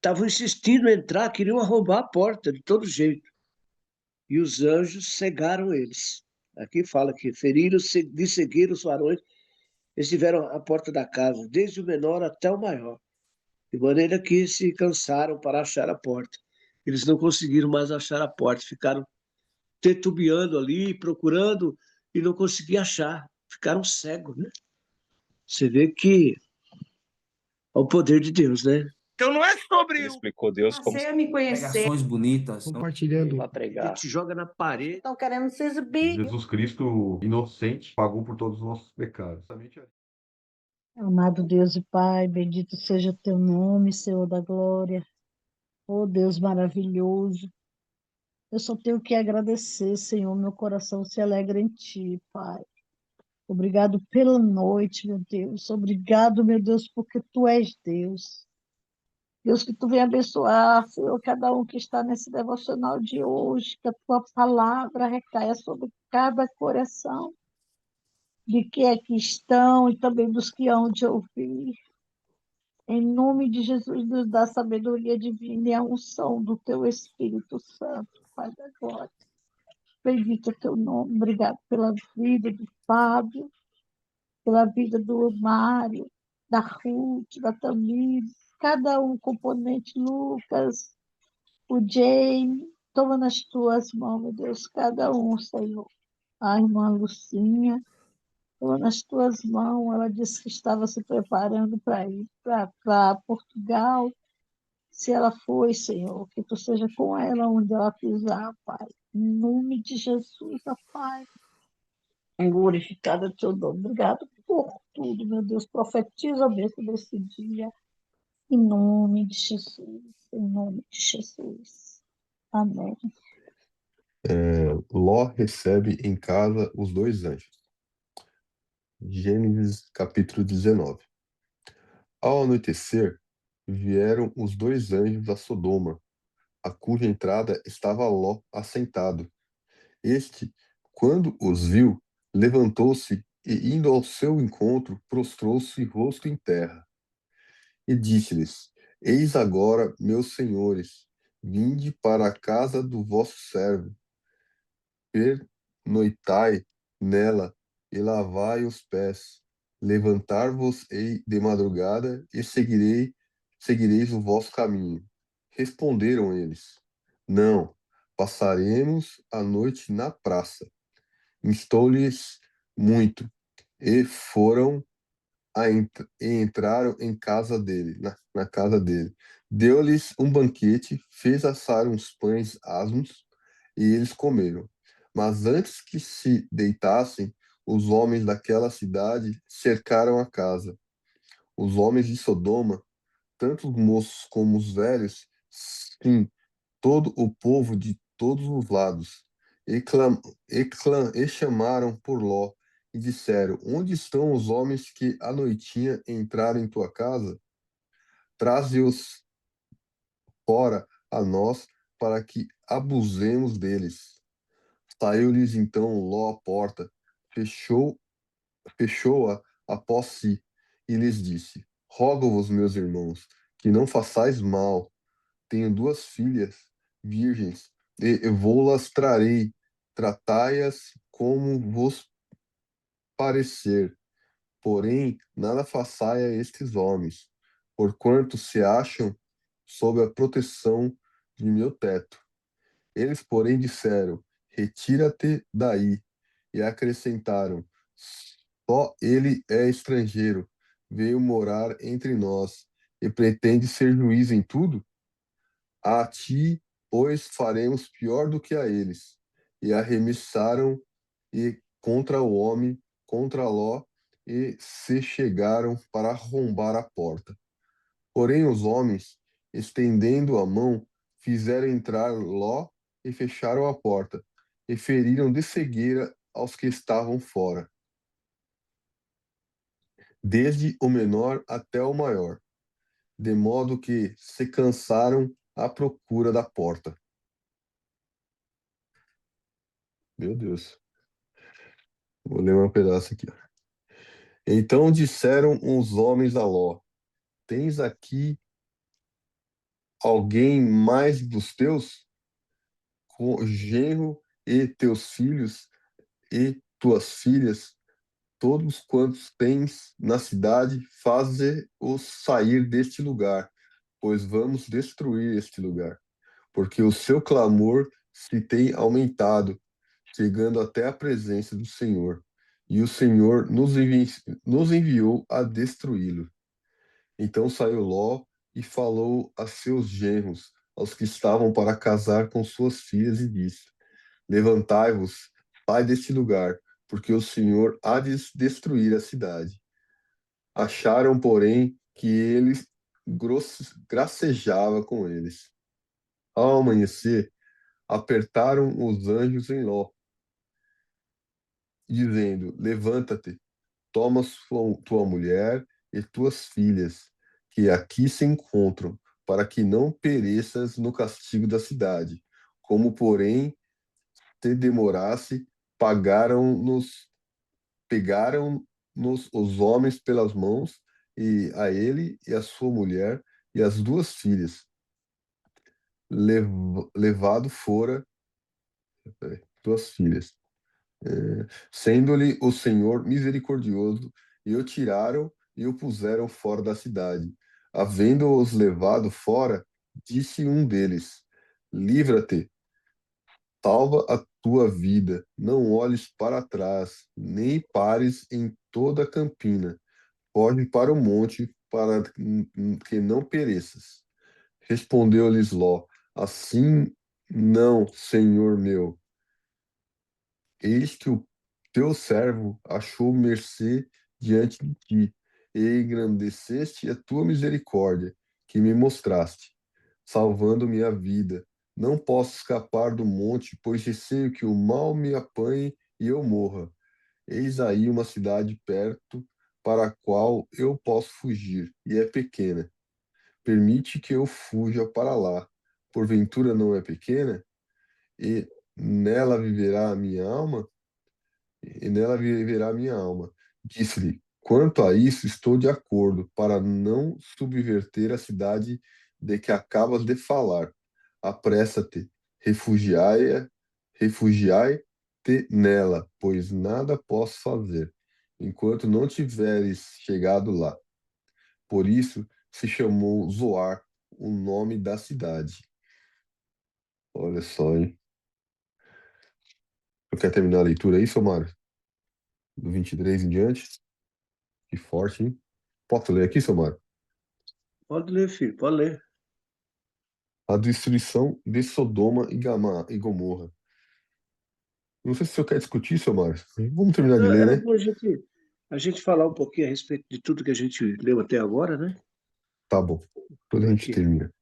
estavam insistindo em entrar, queriam arrombar a porta de todo jeito. E os anjos cegaram eles. Aqui fala que feriram, de seguir os varões, eles tiveram a porta da casa, desde o menor até o maior, de maneira que se cansaram para achar a porta. Eles não conseguiram mais achar a porta, ficaram titubeando ali, procurando, e não conseguiam achar. Ficaram cegos, né? Você vê que é o poder de Deus, né? Então não é sobre Ele explicou Deus como Passei a me conhecer. Pregações bonitas. Compartilhando. Para a pregar. pregar. Te joga na parede. Estão querendo se exibir. Jesus Cristo, inocente, pagou por todos os nossos pecados. Amado Deus e Pai, bendito seja teu nome, Senhor da glória. Oh Deus maravilhoso. Eu só tenho que agradecer, Senhor, meu coração se alegra em Ti, Pai. Obrigado pela noite, meu Deus. Obrigado, meu Deus, porque Tu és Deus. Deus, que Tu venha abençoar, Senhor, cada um que está nesse devocional de hoje, que a Tua palavra recaia sobre cada coração, de que aqui estão e também dos que hão de ouvir. Em nome de Jesus, nos dá sabedoria divina e a unção do Teu Espírito Santo, Pai da glória. Bendito é Teu nome. Obrigado pela vida do Fábio, pela vida do Mário, da Ruth, da Tamires, cada um componente, Lucas, o Jamie, toma nas Tuas mãos, meu Deus, cada um, Senhor. A irmã Lucinha, toma nas Tuas mãos, ela disse que estava se preparando para ir para Portugal. Se ela foi, Senhor, que Tu seja com ela onde ela pisar, Pai. Em nome de Jesus, ó Pai. Glorificado é Teu nome. Obrigado por tudo, meu Deus. Profetiza a bênção desse dia. Em nome de Jesus. Em nome de Jesus. Amém. Ló recebe em casa os dois anjos. Gênesis capítulo 19. Ao anoitecer, vieram os dois anjos a Sodoma, a cuja entrada estava Ló assentado. Este, quando os viu, levantou-se e, indo ao seu encontro, prostrou-se rosto em terra. E disse-lhes: Eis agora, meus senhores, vinde para a casa do vosso servo, pernoitai nela e lavai os pés. Levantar-vos-ei de madrugada e seguireis o vosso caminho. Responderam eles: Não, passaremos a noite na praça. Instou-lhes muito, e foram e entraram em casa dele, na casa dele. Deu-lhes um banquete, fez assar uns pães asmos, e eles comeram. Mas antes que se deitassem, os homens daquela cidade cercaram a casa. Os homens de Sodoma, tanto os moços como os velhos, sim, todo o povo de todos os lados, e chamaram por Ló, e disseram: Onde estão os homens que à noitinha entraram em tua casa? Traze-os fora a nós, para que abusemos deles. Saiu-lhes então Ló à porta, fechou, fechou-a após si, e lhes disse: Rogo-vos, meus irmãos, que não façais mal. Tenho duas filhas virgens, e vou-las trarei. Tratai-as como vos parecer. Porém, nada façai a estes homens, porquanto se acham sob a proteção de meu teto. Eles, porém, disseram: Retira-te daí. E acrescentaram: Só ele é estrangeiro, veio morar entre nós, e pretende ser juiz em tudo? A ti, pois, faremos pior do que a eles. E arremessaram e contra o homem, contra Ló, e se chegaram para arrombar a porta. Porém os homens, estendendo a mão, fizeram entrar Ló e fecharam a porta, e feriram de cegueira aos que estavam fora, desde o menor até o maior, de modo que se cansaram à procura da porta. Meu Deus. Vou ler um pedaço aqui, ó. Então disseram os homens a Ló: Tens aqui alguém mais dos teus, genro e teus filhos e tuas filhas, todos quantos tens na cidade, faze-os sair deste lugar, pois vamos destruir este lugar, porque o seu clamor se tem aumentado, chegando até a presença do Senhor, e o Senhor nos enviou a destruí-lo. Então saiu Ló e falou a seus genros, aos que estavam para casar com suas filhas, e disse: Levantai-vos, sai deste lugar, porque o Senhor há de destruir a cidade. Acharam, porém, que ele gracejava com eles. Ao amanhecer, apertaram os anjos em Ló, dizendo: Levanta-te, toma tua mulher e tuas filhas, que aqui se encontram, para que não pereças no castigo da cidade. Como, porém, te demorasse, pegaram-nos os homens pelas mãos, e a ele e a sua mulher e as duas filhas. Levado fora, duas filhas, sendo-lhe o Senhor misericordioso, e o tiraram e o puseram fora da cidade. Havendo-os levado fora, disse um deles: Livra-te, salva a tua vida, não olhes para trás, nem pares em toda a campina. Foge para o monte, para que não pereças. Respondeu-lhes Ló: Assim não, senhor meu. Eis que o teu servo achou mercê diante de ti, e engrandeceste a tua misericórdia, que me mostraste, salvando minha vida. Não posso escapar do monte, pois receio que o mal me apanhe e eu morra. Eis aí uma cidade perto, para a qual eu posso fugir, e é pequena. Permite que eu fuja para lá. Porventura não é pequena? E nela viverá a minha alma? E nela viverá minha alma. Disse-lhe: Quanto a isso, estou de acordo, para não subverter a cidade de que acabas de falar. Apressa-te, refugiai, refugiai-te nela, pois nada posso fazer, enquanto não tiveres chegado lá. Por isso se chamou Zoar, o nome da cidade. Olha só, hein? Eu quero terminar a leitura aí, seu Mário? Do 23 em diante? Que forte, hein? Posso ler aqui, seu Mário? Pode ler, filho, pode ler. A destruição de Sodoma e Gomorra. Não sei se o senhor quer discutir, seu Mário. Vamos terminar de ler, Era né? bom a gente falar um pouquinho a respeito de tudo que a gente leu até agora, né? Tá bom. Depois a gente Porque termina.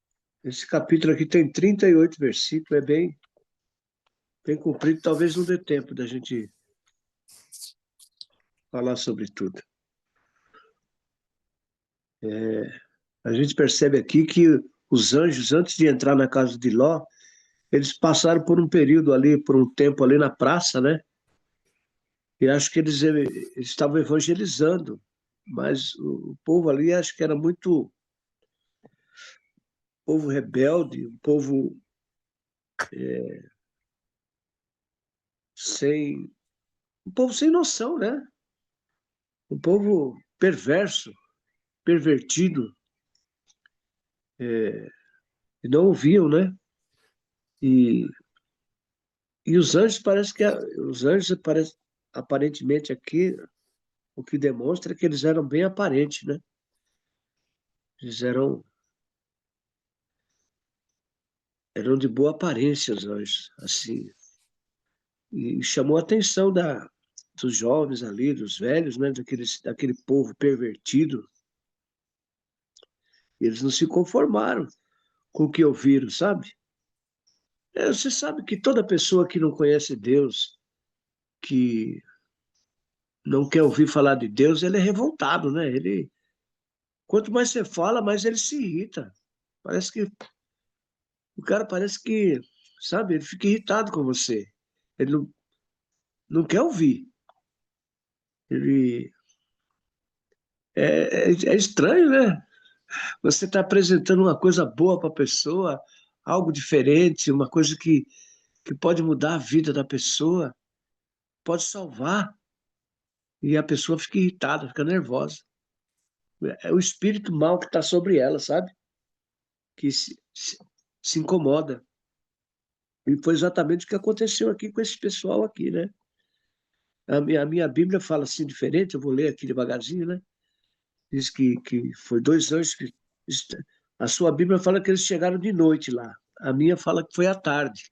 esse capítulo aqui tem 38 versículos, é bem comprido, talvez não dê tempo da gente falar sobre tudo. A gente percebe aqui que os anjos, antes de entrar na casa de Ló, eles passaram por um período ali, por um tempo ali na praça, né? E acho que eles estavam evangelizando, mas o povo ali acho que era muito povo rebelde, sem, um povo sem noção, né? Um povo perverso, pervertido, e não ouviam, né? E, e os anjos aparentemente aqui, o que demonstra é que eles eram bem aparentes, né? Eles eram de boa aparência, os anjos, assim. E chamou a atenção dos jovens ali, dos velhos, né? Daquele povo pervertido. Eles não se conformaram com o que ouviram, sabe? Você sabe que toda pessoa que não conhece Deus, que não quer ouvir falar de Deus, ele é revoltado, né? Quanto mais você fala, mais ele se irrita. Parece que o cara parece que, sabe, ele fica irritado com você. Ele não quer ouvir. Ele é estranho, né? Você está apresentando uma coisa boa para a pessoa, algo diferente, uma coisa que pode mudar a vida da pessoa, pode salvar. E a pessoa fica irritada, fica nervosa. É o espírito mal que está sobre ela, sabe? Que se incomoda. E foi exatamente o que aconteceu aqui com esse pessoal aqui, né? A minha Bíblia fala assim diferente, eu vou ler aqui devagarzinho, né? Diz que foi 2 anjos que. A sua Bíblia fala que eles chegaram de noite lá. A minha fala que foi à tarde.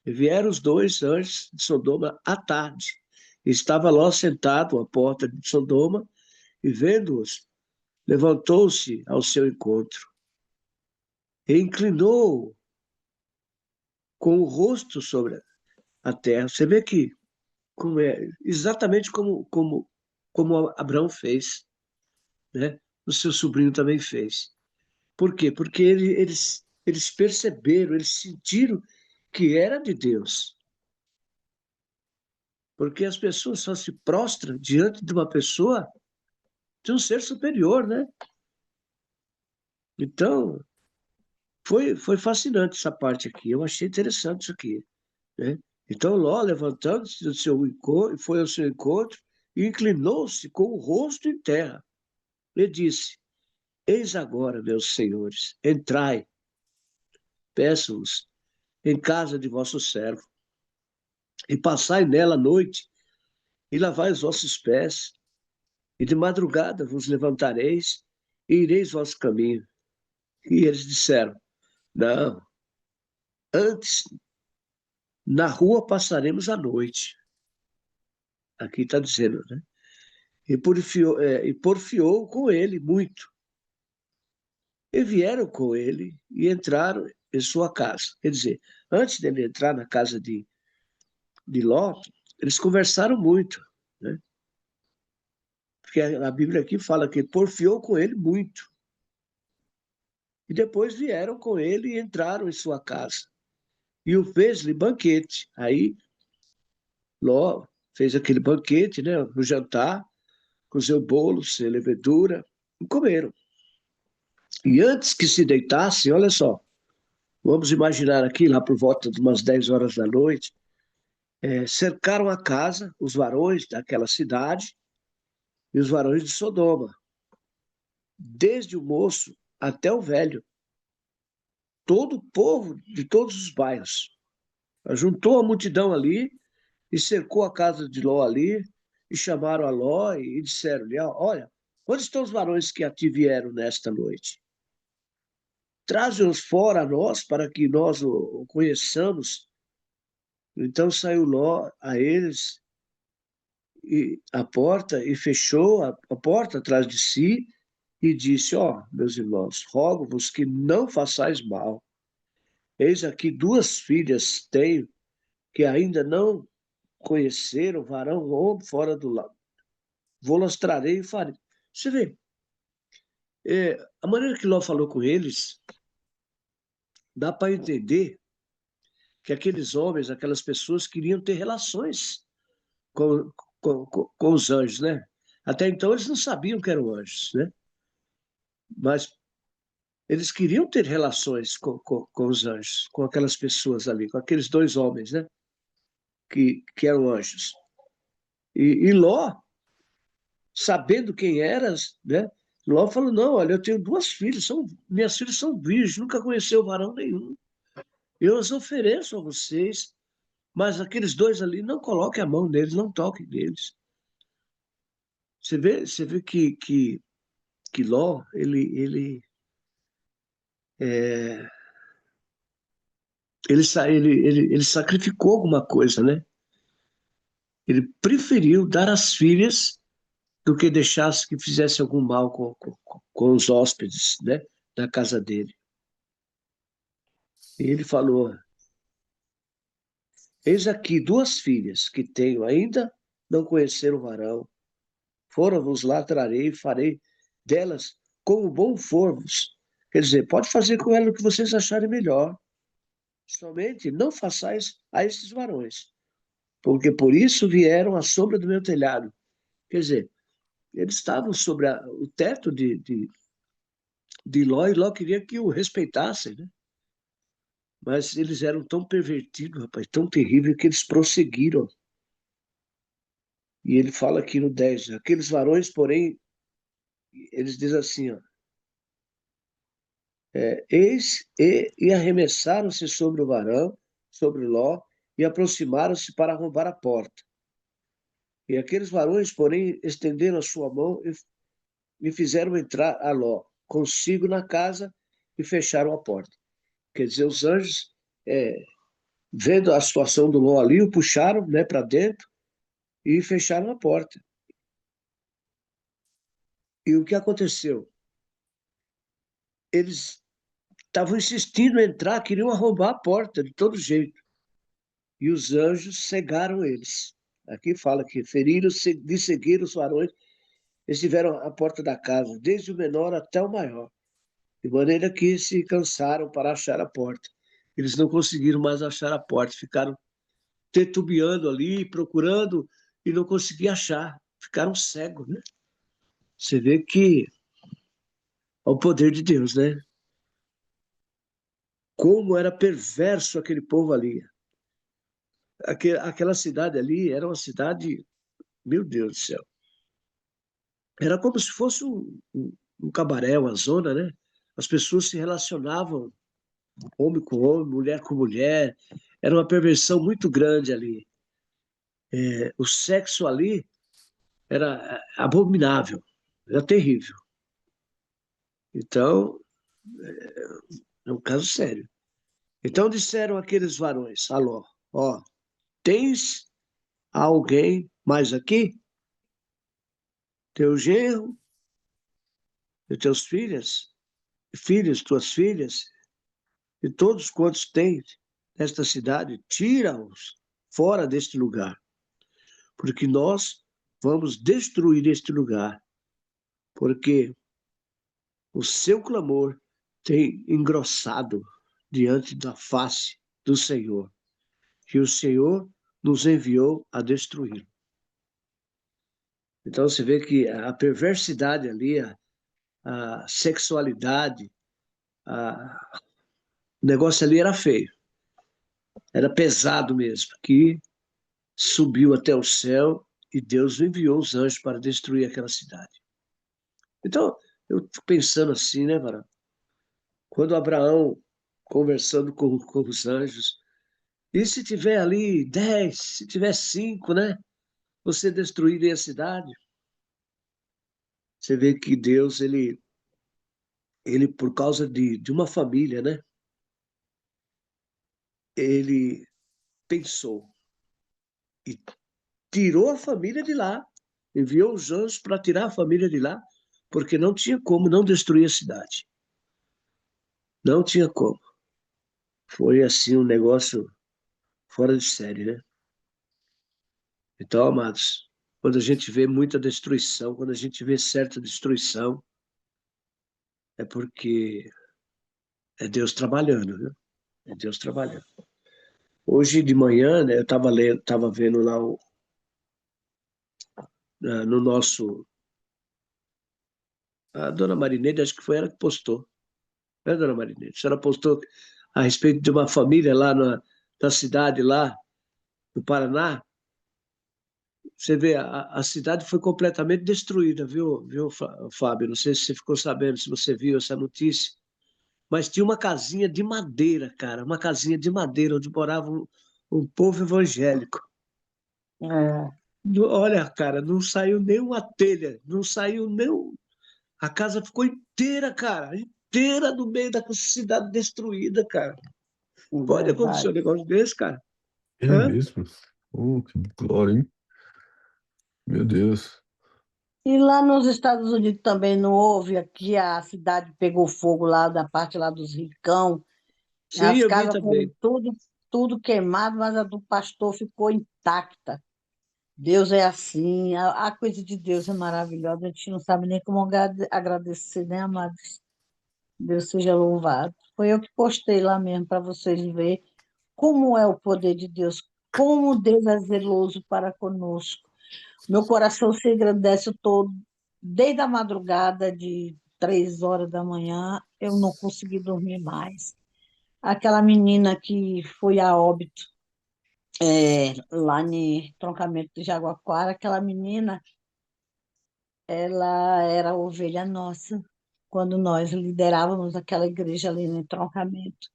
E vieram os 2 anjos de Sodoma à tarde. Estava Ló sentado à porta de Sodoma e, vendo-os, levantou-se ao seu encontro e inclinou com o rosto sobre a terra. Você vê que como é exatamente como Abraão fez, né? O seu sobrinho também fez. Por quê? Porque eles perceberam, eles sentiram que era de Deus. Porque as pessoas só se prostram diante de uma pessoa, de um ser superior, né? Então, foi fascinante essa parte aqui. Eu achei interessante isso aqui, né? Então, Ló, levantando-se do seu encontro, foi ao seu encontro e inclinou-se com o rosto em terra. E disse: Eis agora, meus senhores, entrai, peço-vos, em casa de vosso servo, e passai nela a noite, e lavai os vossos pés, e de madrugada vos levantareis, e ireis vosso caminho. E eles disseram: Não, antes na rua passaremos a noite. Aqui está dizendo, né? E porfiou com ele muito. E vieram com ele e entraram em sua casa. Quer dizer, antes dele entrar na casa de Ló, eles conversaram muito, né? Porque a Bíblia aqui fala que porfiou com ele muito. E depois vieram com ele e entraram em sua casa. E o fez-lhe banquete. Aí Ló fez aquele banquete, né? No jantar, cozeu bolos, levedura, e comeram. E antes que se deitassem, olha só, vamos imaginar aqui, lá por volta de umas 10 horas da noite, cercaram a casa, os varões daquela cidade e os varões de Sodoma, desde o moço até o velho, todo o povo de todos os bairros. Juntou a multidão ali e cercou a casa de Ló ali, e chamaram a Ló e disseram-lhe: Olha, onde estão os varões que a ti vieram nesta noite? Traze-os fora a nós para que nós o conheçamos. Então saiu Ló a eles e a porta e fechou a porta atrás de si e disse: meus irmãos, rogo-vos que não façais mal. Eis aqui 2 filhas tenho que ainda não conheceram varão ou homem fora do lar. Vou-las trarei e farei. Você vê, a maneira que Ló falou com eles, dá para entender que aqueles homens, aquelas pessoas queriam ter relações com, com os anjos, né? Até então eles não sabiam que eram anjos, né? Mas eles queriam ter relações com os anjos, com aquelas pessoas ali, com aqueles 2 homens, né? Que eram anjos. E Ló, sabendo quem eras, né? Ló falou: Não, olha, eu tenho 2 filhas, minhas filhas são virgens, nunca conheceu varão nenhum. Eu as ofereço a vocês, mas aqueles 2 ali, não coloquem a mão neles, não toquem neles. Você vê que Ló, é, ele sacrificou alguma coisa, né? Ele preferiu dar as filhas do que deixasse que fizesse algum mal com os hóspedes, né? Da casa dele. E ele falou: Eis aqui 2 filhas que tenho ainda não conheceram o varão. Fora-vos lá trarei e farei delas como bom for-vos. Quer dizer, pode fazer com ela o que vocês acharem melhor. Somente não façais a estes varões, porque por isso vieram à sombra do meu telhado. Quer dizer, eles estavam sobre o teto de Ló, e Ló queria que o respeitassem, né? Mas eles eram tão pervertidos, rapaz, tão terríveis, que eles prosseguiram. E ele fala aqui no 10, aqueles varões, porém, eles dizem assim, ó, eis e arremessaram-se sobre o varão, sobre Ló, e aproximaram-se para arrombar a porta. E aqueles varões, porém, estenderam a sua mão e fizeram entrar a Ló consigo na casa e fecharam a porta. Quer dizer, os anjos, é, vendo a situação do Ló ali, o puxaram, né, para dentro e fecharam a porta. E o que aconteceu? Eles estavam insistindo em entrar, queriam arrombar a porta de todo jeito. E os anjos cegaram eles. Aqui fala que feriram, de seguir os varões, eles tiveram a porta da casa, desde o menor até o maior, de maneira que se cansaram para achar a porta. Eles não conseguiram mais achar a porta, ficaram titubeando ali, procurando, e não conseguiam achar. Ficaram cegos, né? Você vê que é o poder de Deus, né? Como era perverso aquele povo ali. Aquela cidade ali era uma cidade, meu Deus do céu, era como se fosse um cabaré, uma zona, né? As pessoas se relacionavam homem com homem, mulher com mulher, era uma perversão muito grande ali. O sexo ali era abominável, era terrível. Então, é um caso sério. Então disseram aqueles varões, Aló, ó, tens alguém mais aqui? Teu genro, e teus filhos, tuas filhas, e todos quantos tens nesta cidade, tira-os fora deste lugar, porque nós vamos destruir este lugar, porque o seu clamor tem engrossado diante da face do Senhor, que o Senhor nos enviou a destruir. Então você vê que a perversidade ali, a sexualidade, o negócio ali era feio, era pesado mesmo, que subiu até o céu e Deus enviou os anjos para destruir aquela cidade. Então, eu fico pensando assim, né, Varão? Quando Abraão, conversando com os anjos, e se tiver ali 10, se tiver 5, né? Você destruir a cidade? Você vê que Deus, ele por causa de uma família, né? Ele pensou e tirou a família de lá, enviou os anjos para tirar a família de lá, porque não tinha como não destruir a cidade. Não tinha como. Foi assim um negócio fora de série, né? Então, amados, quando a gente vê muita destruição, quando a gente vê certa destruição, é porque é Deus trabalhando, viu? É Deus trabalhando. Hoje de manhã, né, eu estava lendo, estava vendo lá no nosso. A dona Marineide, acho que foi ela que postou. Né, dona Marineide? A senhora postou a respeito de uma família lá na cidade, lá no Paraná. Você vê, a cidade foi completamente destruída, viu, Fábio? Não sei se você ficou sabendo, se você viu essa notícia. Mas tinha uma casinha de madeira, cara, uma casinha de madeira, onde morava um povo evangélico. É, Olha, cara, não saiu nem uma telha, não saiu nem. A casa ficou inteira, cara, inteira no meio da cidade destruída, cara. Pode acontecer verdade. um negócio desse, cara? É Hã? mesmo? Oh, que glória, hein? Meu Deus. E lá nos Estados Unidos também não houve, aqui a cidade pegou fogo lá da parte lá dos Ricão, Sim, as eu vi casas foram também. tudo queimado, mas a do pastor ficou intacta. Deus é assim, a coisa de Deus é maravilhosa, a gente não sabe nem como agradecer, né, amados? Deus seja louvado. Foi eu que postei lá mesmo para vocês verem como é o poder de Deus, como Deus é zeloso para conosco. Meu coração se engrandece todo, desde a madrugada de 3 horas da manhã, eu não consegui dormir mais. Aquela menina que foi a óbito, lá em Troncamento de Jaguaquara, aquela menina, ela era a ovelha nossa, quando nós liderávamos aquela igreja ali no Troncamento.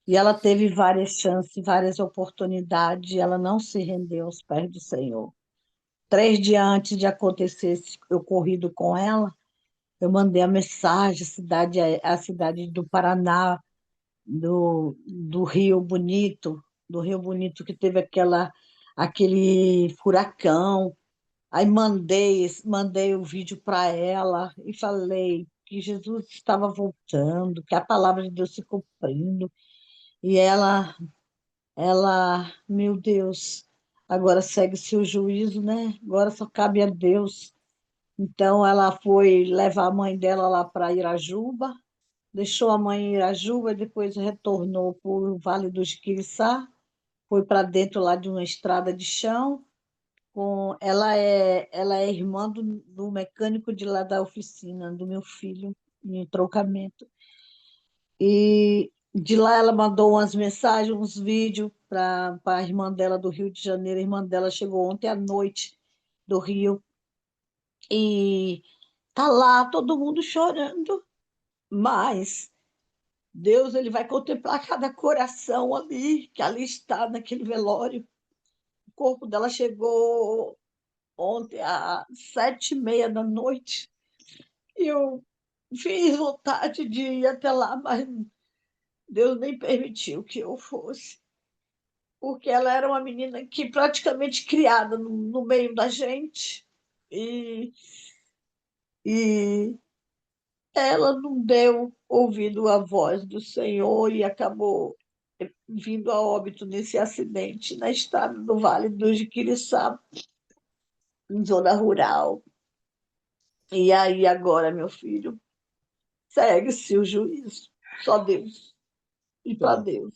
E ela teve várias chances, várias oportunidades, e ela não se rendeu aos pés do Senhor. 3 dias antes de acontecer esse ocorrido com ela, eu mandei a mensagem, a cidade do Paraná, do Rio Bonito, que teve aquele furacão. Aí mandei o vídeo para ela e falei que Jesus estava voltando, que a palavra de Deus se cumprindo. E meu Deus, agora segue-se o juízo, né? Agora só cabe a Deus. Então ela foi levar a mãe dela lá para Irajuba, deixou a mãe em Irajuba, depois retornou para o Vale do Jiquiriçá, foi para dentro lá de uma estrada de chão. Ela é irmã do mecânico de lá da oficina, do meu filho, em Trocamento. E de lá ela mandou umas mensagens, uns vídeos para a irmã dela do Rio de Janeiro. A irmã dela chegou ontem à noite do Rio e tá lá todo mundo chorando, mas Deus ele vai contemplar cada coração ali, que ali está naquele velório. O corpo dela chegou ontem às 7h30 da noite. E eu fiz vontade de ir até lá, mas Deus nem permitiu que eu fosse. Porque ela era uma menina que praticamente criada no meio da gente. E, e ela não deu ouvido à voz do Senhor e acabou vindo a óbito nesse acidente na estrada do Vale do Jiquiriçá, em zona rural. E aí agora, meu filho, segue-se o juízo. Só Deus. E para Tá. Deus.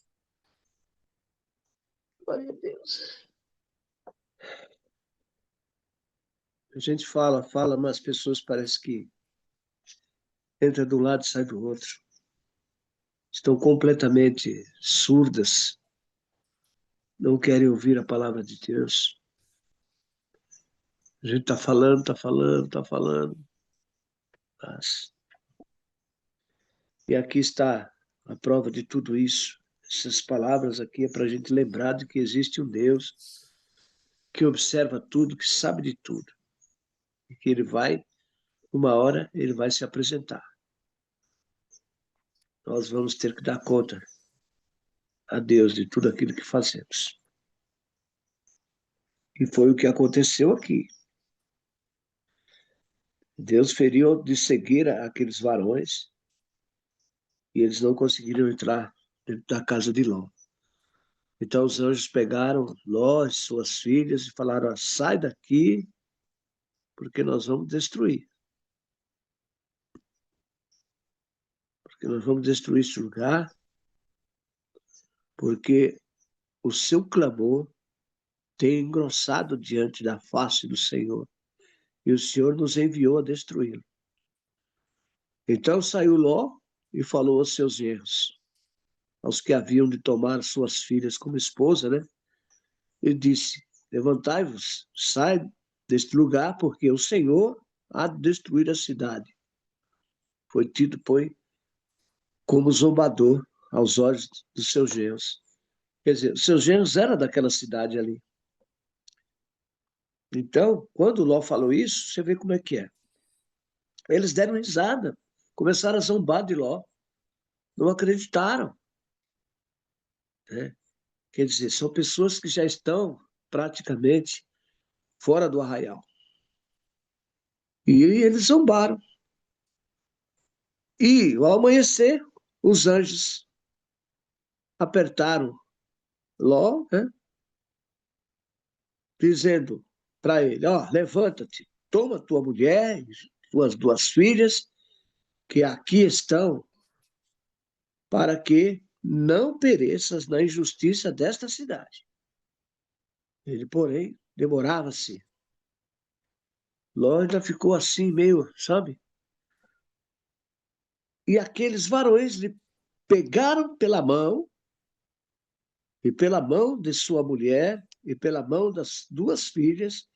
Glória a Deus. A gente fala, mas as pessoas parecem que entra de um lado e sai do outro. Estão completamente surdas, não querem ouvir a palavra de Deus. A gente está falando, está falando, está falando. Mas... E aqui está a prova de tudo isso. Essas palavras aqui é para a gente lembrar de que existe um Deus que observa tudo, que sabe de tudo. E que ele vai, uma hora, ele vai se apresentar. Nós vamos ter que dar conta a Deus de tudo aquilo que fazemos. E foi o que aconteceu aqui. Deus feriu de cegueira aqueles varões e eles não conseguiram entrar dentro da casa de Ló. Então os anjos pegaram Ló e suas filhas e falaram: "Ó, sai daqui, porque nós vamos destruir. Porque nós vamos destruir esse lugar, porque o seu clamor tem engrossado diante da face do Senhor, e o Senhor nos enviou a destruí-lo." Então saiu Ló e falou aos seus genros, aos que haviam de tomar suas filhas como esposa, né? E disse: "Levantai-vos, sai deste lugar, porque o Senhor há de destruir a cidade." Foi tido, pois, como zombador aos olhos dos seus genros. Quer dizer, os seus genros eram daquela cidade ali. Então, quando Ló falou isso, você vê como é que é. Eles deram risada, começaram a zombar de Ló, não acreditaram, né? Quer dizer, são pessoas que já estão praticamente fora do arraial. E eles zombaram. E, ao amanhecer, os anjos apertaram Ló, né, dizendo para ele: "Ó, levanta-te, toma tua mulher e tuas 2 filhas, que aqui estão, para que não pereças na injustiça desta cidade." Ele, porém, demorava-se. Ló já ficou assim, meio, sabe? E aqueles varões lhe pegaram pela mão, e pela mão de sua mulher, e pela mão das duas filhas,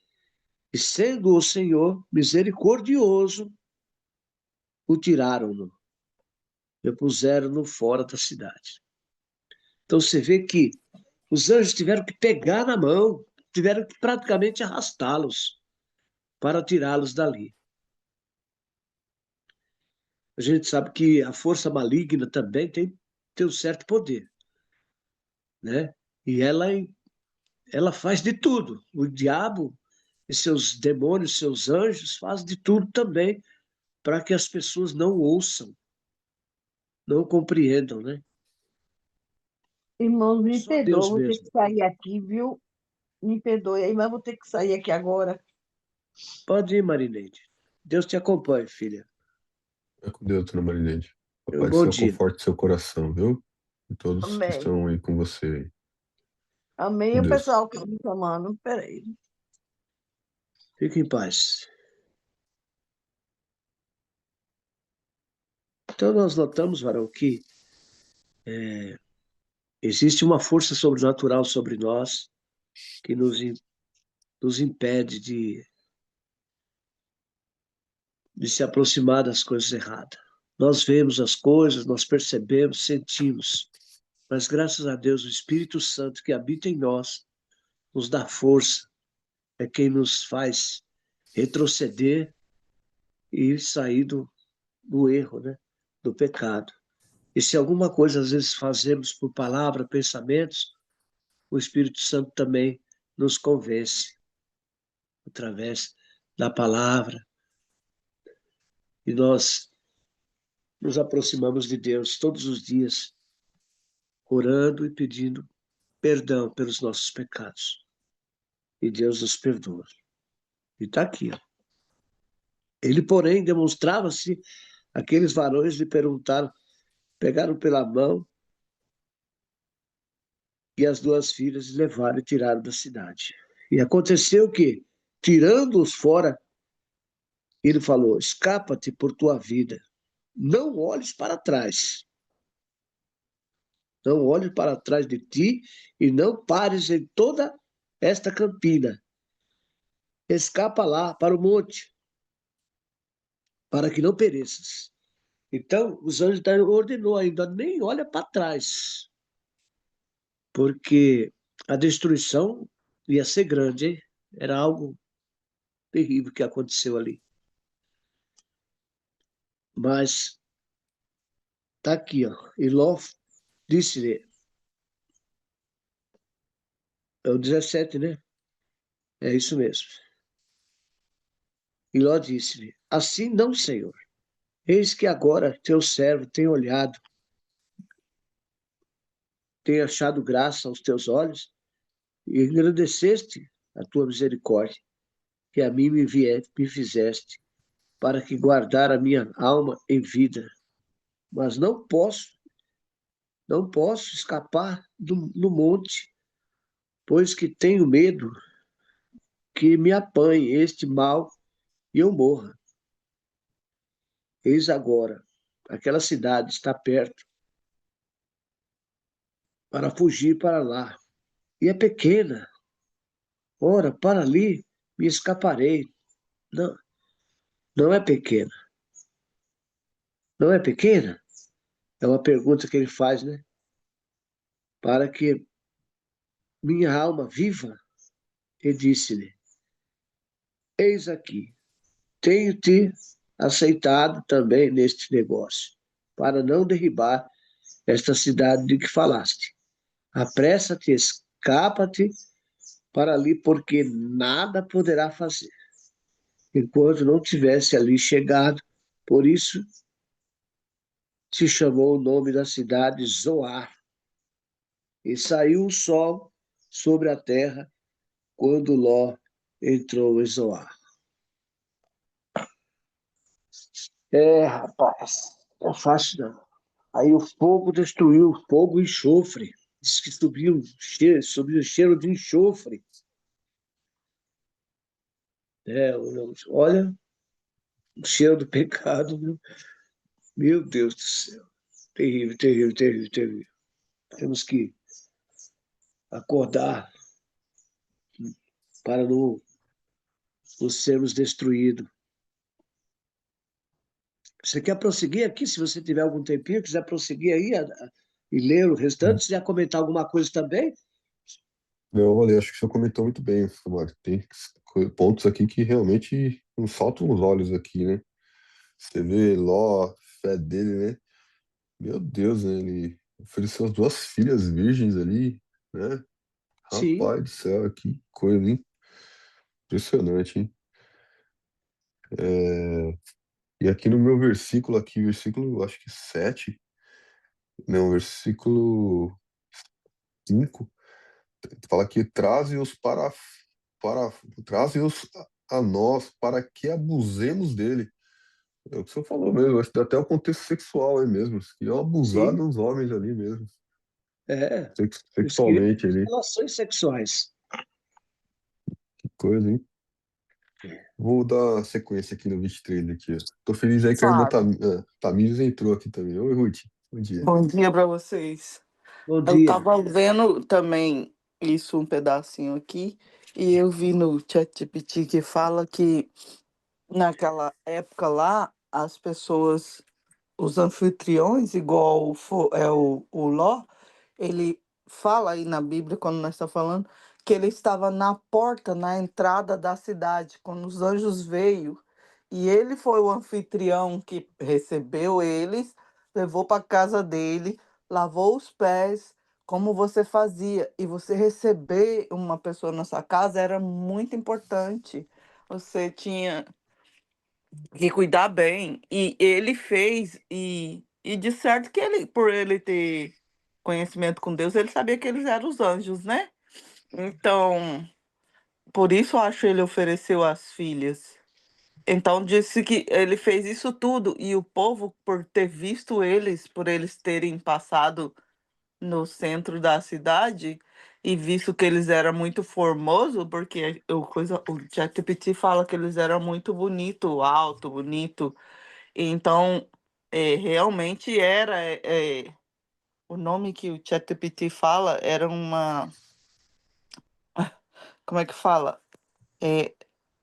e sendo o Senhor misericordioso, o tiraram-no e puseram-no fora da cidade. Então você vê que os anjos tiveram que pegar na mão, tiveram que praticamente arrastá-los para tirá-los dali. A gente sabe que a força maligna também tem um certo poder, né? E ela faz de tudo. O diabo e seus demônios, seus anjos, fazem de tudo também para que as pessoas não ouçam, não compreendam, né? Irmãos, me Só perdoa, Deus vou ter mesmo. que sair aqui, viu? Me perdoe aí, mas vou ter que sair aqui agora. Pode ir, Marineide. Deus te acompanhe, filha. Fica com Deus, dona Marinete. Um Papai do bom céu dia. conforte seu coração, viu? E todos que Amém. estão aí com você aí. Amém. E Com o Deus. pessoal que está me chamando, peraí. Fique em paz. Então, nós notamos, varão, que existe uma força sobrenatural sobre nós que nos impede de se aproximar das coisas erradas. Nós vemos as coisas, nós percebemos, sentimos, mas graças a Deus, o Espírito Santo que habita em nós nos dá força, é quem nos faz retroceder e sair do erro, né? Do pecado. E se alguma coisa às vezes fazemos por palavra, pensamentos, o Espírito Santo também nos convence através da palavra e nós nos aproximamos de Deus todos os dias, orando e pedindo perdão pelos nossos pecados. E Deus nos perdoa. E está aqui. Ó. Ele, porém, demonstrava-se, aqueles varões lhe perguntaram, pegaram pela mão e as duas filhas levaram e tiraram da cidade. E aconteceu que, tirando-os fora, ele falou: escapa-te por tua vida, não olhes para trás. Não olhes para trás de ti e não pares em toda esta campina. Escapa lá para o monte, para que não pereças. Então, os anjos ordenou ainda, nem olha para trás, porque a destruição ia ser grande, hein? Era algo terrível que aconteceu ali. Mas tá aqui, ó. E Ló disse-lhe, é o 17, né? É isso mesmo. E Ló disse-lhe, assim não, Senhor. Eis que agora teu servo tem olhado, tem achado graça aos teus olhos, e engrandeceste a tua misericórdia, que a mim me fizeste, para que guardar a minha alma em vida. Mas não posso escapar no monte, pois que tenho medo que me apanhe este mal e eu morra. Eis agora, aquela cidade está perto, para fugir para lá. E é pequena. Ora, para ali me escaparei. Não, não é pequena. Não é pequena? É uma pergunta que ele faz, né? Para que minha alma viva. E disse-lhe: eis aqui, tenho-te aceitado também neste negócio, para não derribar esta cidade de que falaste. Apressa-te, escapa-te para ali, porque nada poderá fazer, enquanto não tivesse ali chegado. Por isso se chamou o nome da cidade Zoar. E saiu o sol sobre a terra quando Ló entrou em Zoar. É, rapaz, não é fácil não. Aí o fogo destruiu, fogo e enxofre. Diz que subiu cheiro de enxofre. É, olha, o cheiro do pecado, viu? Meu Deus do céu. Terrível, terrível, terrível, terrível. Temos que acordar para não sermos destruídos. Você quer prosseguir aqui? Se você tiver algum tempinho, quiser prosseguir aí e ler o restante, se já comentar alguma coisa também? Não, olha, acho que o senhor comentou muito bem, Mário. Tem pontos aqui que realmente nos saltam os olhos aqui, né? Você vê Ló, a fé dele, né? Meu Deus, né? Ele ofereceu as duas filhas virgens ali, né? Sim, Rapaz do céu, que coisa, hein? Impressionante, hein? É, E aqui no meu versículo, aqui, versículo, acho que 7, não, versículo 5, fala que traze-os para, traze-os a nós para que abusemos dele. É o que o senhor falou mesmo, acho que dá até o contexto sexual aí mesmo. Eles queriam abusar sim. dos homens ali mesmo, É. Eles queriam sexualmente ali. relações sexuais. Que coisa, hein? Vou dar sequência aqui no 23 aqui, ó. Tô feliz aí que a irmã Fala. Tamires entrou aqui também. Oi, Ruth. Bom dia. Bom dia para vocês. Bom Eu dia. estava vendo também isso, um pedacinho aqui, e eu vi no ChatGPT que fala que naquela época lá, as pessoas, os anfitriões, igual o Ló, ele fala aí na Bíblia, quando nós estamos falando, que ele estava na porta, na entrada da cidade, quando os anjos veio. E ele foi o anfitrião que recebeu eles, levou para casa dele, lavou os pés, como você fazia. E você receber uma pessoa na sua casa era muito importante. Você tinha que cuidar bem. E ele fez, e de certo que ele, por ele ter conhecimento com Deus, ele sabia que eles eram os anjos, né? Então, por isso eu acho que ele ofereceu as filhas. Então disse que ele fez isso tudo e o povo, por ter visto eles, por eles terem passado no centro da cidade e visto que eles eram muito formosos, porque o ChatGPT fala que eles eram muito bonito, alto, bonito. Então, realmente o nome que o ChatGPT fala era uma, como é que fala? É,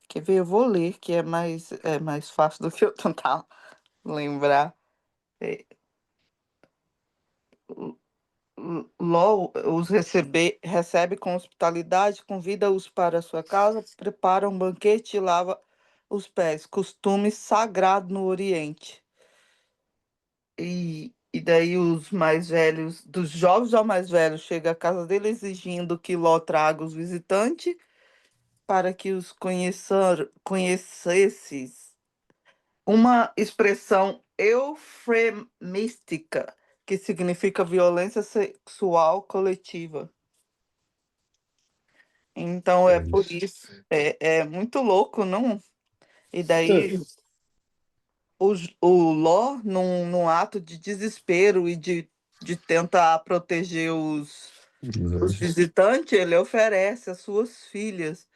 quer ver? Eu vou ler, que é mais fácil do que eu tentar lembrar. É, Ló os recebe com hospitalidade, convida-os para sua casa, prepara um banquete e lava os pés, costume sagrado no Oriente. E daí os mais velhos, dos jovens ao mais velho, chega à casa dele exigindo que Ló traga os visitantes para que os conhecesses. Uma expressão eufemística, que significa violência sexual coletiva. Então é É por isso. isso, é muito louco, não? E daí o Ló, num ato de desespero e de tentar proteger Os os anjos. visitantes, ele oferece as suas filhas,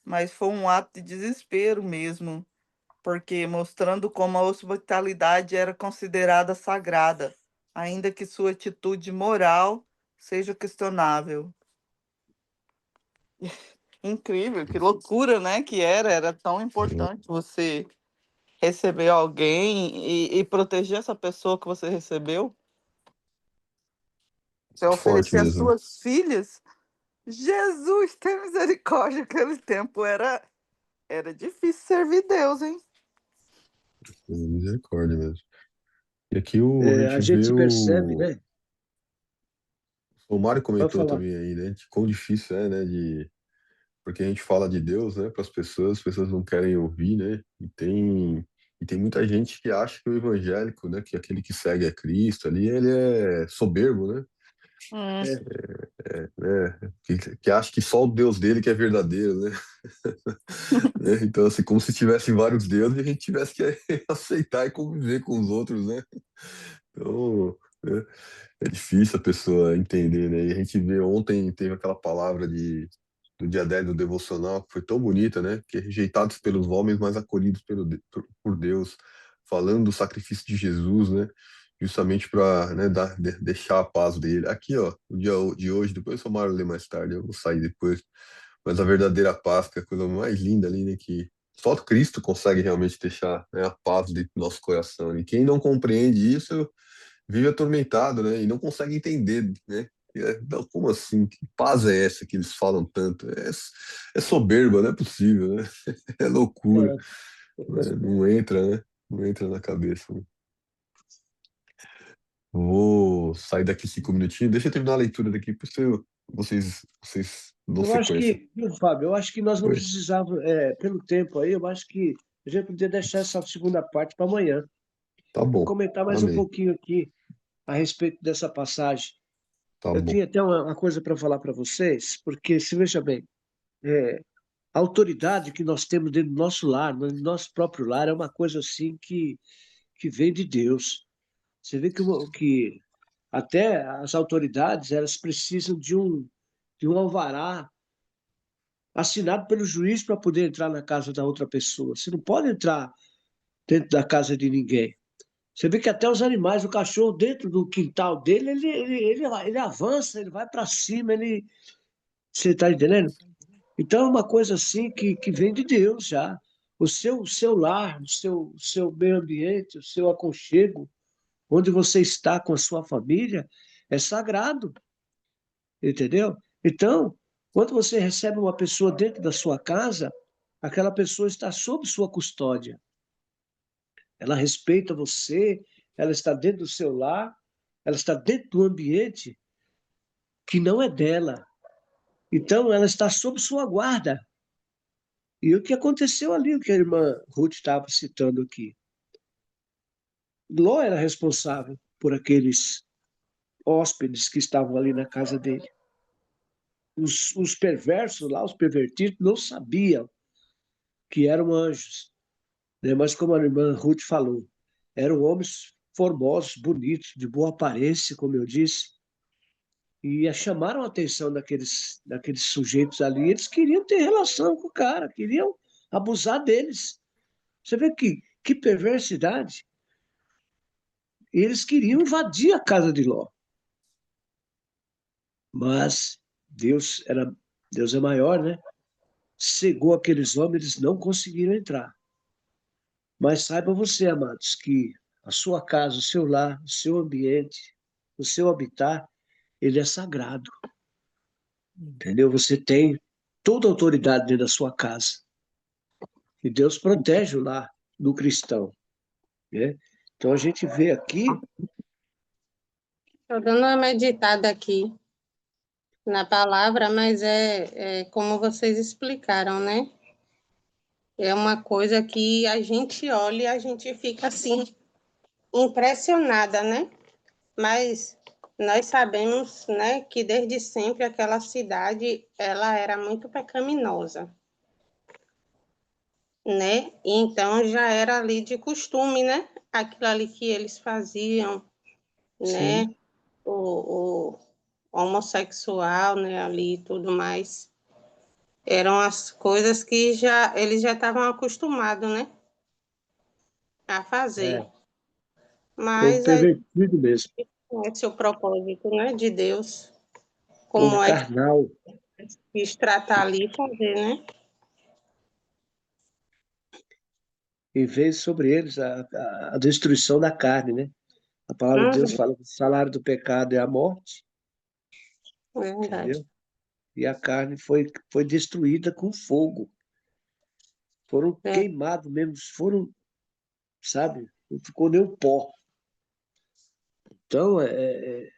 mas foi um ato de desespero mesmo, porque mostrando como a hospitalidade era considerada sagrada, ainda que sua atitude moral seja questionável. Incrível, que loucura, né? Que era tão importante você receber alguém e proteger essa pessoa que você recebeu. Você Muito forte oferecer as mesmo. suas filhas. Jesus, tem misericórdia. Aquele tempo era difícil servir Deus, hein? Misericórdia mesmo. E aqui a É, gente a vê gente percebe, né? o Mário Pode comentou falar. também aí, né, de quão difícil é, né, porque a gente fala de Deus, né, para as pessoas não querem ouvir, né, e tem muita gente que acha que o evangélico, né, que aquele que segue a Cristo ali, ele é soberbo, né, Hum, É, que acha que só o Deus dele que é verdadeiro, né, né? Então, assim, como se tivesse vários deuses e a gente tivesse que aceitar e conviver com os outros, né, então, né, é difícil a pessoa entender, né? E a gente vê ontem, teve aquela palavra do dia 10 do devocional, que foi tão bonita, né? Que rejeitados pelos homens, mas acolhidos por Deus. falando do sacrifício de Jesus, né? Justamente para, né, deixar a paz dele. Aqui, ó, o dia de hoje, depois o Samara lê mais tarde, eu vou sair depois. Mas a verdadeira paz, que é a coisa mais linda ali, né? Que só Cristo consegue realmente deixar, né, a paz dentro do nosso coração. E quem não compreende isso vive atormentado, né? E não consegue entender, né? Não, como assim? Que paz é essa que eles falam tanto? É soberba, não é possível, né? É loucura, É, né? Não entra, né? Não entra na cabeça, né? Vou sair daqui 5 minutinhos. Deixa eu terminar a leitura daqui para vocês dão eu acho sequência. que, viu, Fábio, eu acho que nós não Oi. precisávamos, pelo tempo aí, eu acho que a gente poderia deixar essa segunda parte para amanhã. Tá Vou bom. comentar mais um Amém. pouquinho aqui a respeito dessa passagem. Tá Eu bom. tinha até uma coisa para falar para vocês, porque, se veja bem, a autoridade que nós temos dentro do nosso lar, no nosso próprio lar, é uma coisa assim que vem de Deus. Você vê que até as autoridades, elas precisam de um alvará assinado pelo juiz para poder entrar na casa da outra pessoa. Você não pode entrar dentro da casa de ninguém. Você vê que até os animais, o cachorro dentro do quintal dele, ele avança, ele vai para cima, ele. Você está entendendo? Então é uma coisa assim que vem de Deus já. O seu lar, o seu meio ambiente, o seu aconchego, onde você está com a sua família, é sagrado, entendeu? Então, quando você recebe uma pessoa dentro da sua casa, aquela pessoa está sob sua custódia. Ela respeita você, ela está dentro do seu lar, ela está dentro do ambiente que não é dela. Então, ela está sob sua guarda. E o que aconteceu ali, o que a irmã Ruth estava citando aqui. Ló era responsável por aqueles hóspedes que estavam ali na casa dele. Os perversos lá, os pervertidos, não sabiam que eram anjos, né? Mas como a irmã Ruth falou, eram homens formosos, bonitos, de boa aparência, como eu disse, e chamaram a atenção daqueles sujeitos ali. Eles queriam ter relação com o cara, queriam abusar deles. Você vê que perversidade. Eles queriam invadir a casa de Ló. Mas Deus é maior, né? Cegou aqueles homens, eles não conseguiram entrar. Mas saiba você, amados, que a sua casa, o seu lar, o seu ambiente, o seu habitat, ele é sagrado, entendeu? Você tem toda a autoridade dentro da sua casa. E Deus protege o lar do cristão, né? Então a gente vê aqui, Estou dando uma meditada aqui na palavra, mas é como vocês explicaram, né? É uma coisa que a gente olha e a gente fica assim, impressionada, né? Mas nós sabemos, né, que desde sempre aquela cidade, ela era muito pecaminosa, né? E então já era ali de costume, né? Aquilo ali que eles faziam, né? sim, O homossexual, né, ali e tudo mais. Eram as coisas que eles já estavam acostumados, né, a fazer. é povo Mas aí pervertido mesmo, esse é o propósito, né, de Deus, povo como é que carnal. quis tratar ali e fazer, né? E veio sobre eles a destruição da carne, né? A palavra de Deus Uhum, fala que o salário do pecado é a morte, é verdade. entendeu? E a carne foi destruída com fogo. Foram É, queimados mesmo, foram, sabe? Não ficou nem o pó. Então,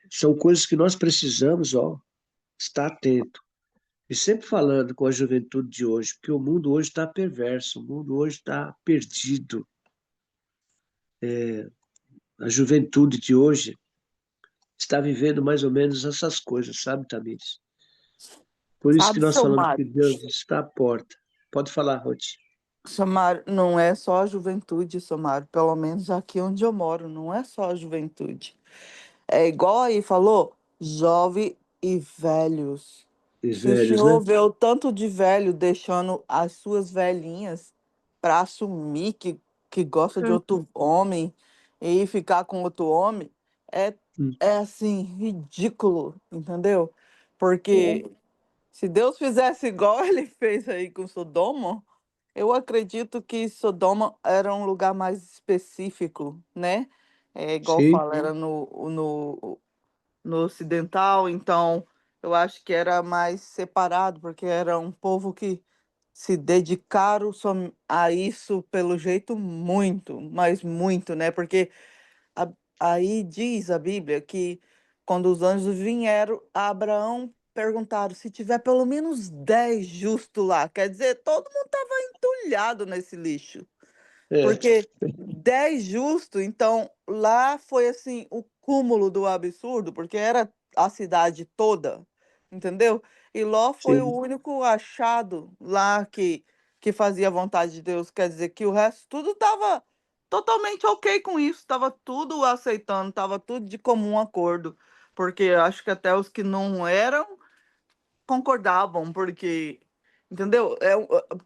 são coisas que nós precisamos, ó, estar atento. E sempre falando com a juventude de hoje, porque o mundo hoje está perverso, o mundo hoje está perdido. A juventude de hoje está vivendo mais ou menos essas coisas, sabe, Tamires? Por isso que Sabe, nós seu falamos Mário? que Deus está à porta. Pode falar, Ruth. Seu Mário, não é só a juventude, seu Mário, pelo menos aqui onde eu moro, não é só a juventude. É igual aí falou, jovem e velhos. E Se o velhos, né? senhor vê o tanto de velho deixando as suas velhinhas para assumir que que gosta de Hum, outro homem e ficar com outro homem é, Hum. é assim, ridículo, entendeu? Porque se Deus fizesse igual ele fez aí com Sodoma, eu acredito que Sodoma era um lugar mais específico, né? É igual Sim, fala, era no ocidental, então eu acho que era mais separado, porque era um povo que se dedicaram a isso pelo jeito muito, mas muito, né? Porque a- aí diz a Bíblia que quando os anjos vieram, a Abraão perguntaram se tiver pelo menos 10 justos lá. Quer dizer, todo mundo estava entulhado nesse lixo. é, Porque 10 justos, então lá foi assim o cúmulo do absurdo, porque era a cidade toda, entendeu? E Ló foi o sim, único achado lá que fazia a vontade de Deus, quer dizer que o resto tudo estava totalmente ok com isso, estava tudo aceitando, estava tudo de comum acordo, porque acho que até os que não eram concordavam, porque, entendeu?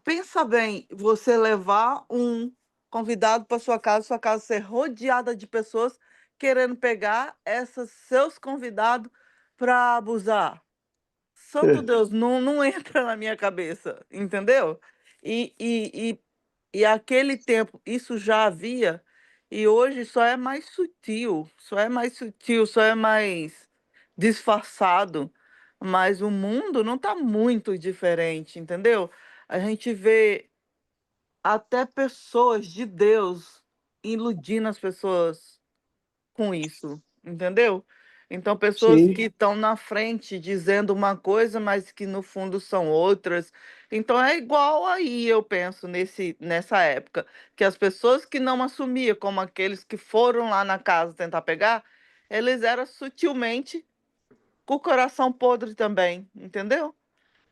Pensa bem, você levar um convidado para sua casa ser rodeada de pessoas querendo pegar esses seus convidados para abusar. Santo é, Deus, não entra na minha cabeça, entendeu? E aquele tempo isso já havia, e hoje só é mais sutil, só é mais disfarçado, mas o mundo não está muito diferente, entendeu? A gente vê até pessoas de Deus iludindo as pessoas com isso, entendeu? Então, pessoas sim, que estão na frente dizendo uma coisa, mas que no fundo são outras. Então, é igual aí, eu penso, nessa época, que as pessoas que não assumiam como aqueles que foram lá na casa tentar pegar, eles eram sutilmente com o coração podre também, entendeu?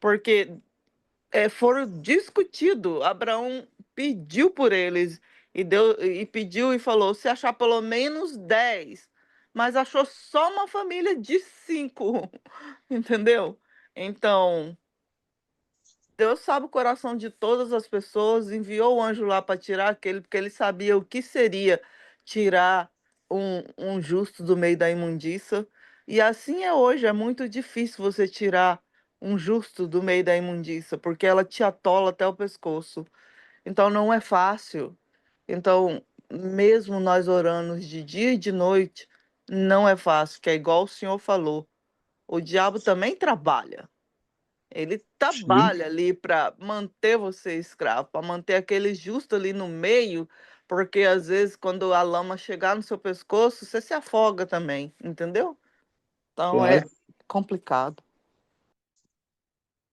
Porque foram discutidos. Abraão pediu por eles e pediu e falou: se achar pelo menos 10, mas achou só uma família de 5, entendeu? Então, Deus sabe o coração de todas as pessoas, enviou o anjo lá para tirar aquele, porque ele sabia o que seria tirar um justo do meio da imundícia. E assim é hoje, é muito difícil você tirar um justo do meio da imundícia, porque ela te atola até o pescoço. Então não é fácil. Então, mesmo nós orando de dia e de noite, não é fácil, que é igual o senhor falou. O diabo também trabalha. Ele sim, trabalha ali para manter você escravo, para manter aquele justo ali no meio, porque às vezes quando a lama chegar no seu pescoço, você se afoga também, entendeu? Então é claro. complicado.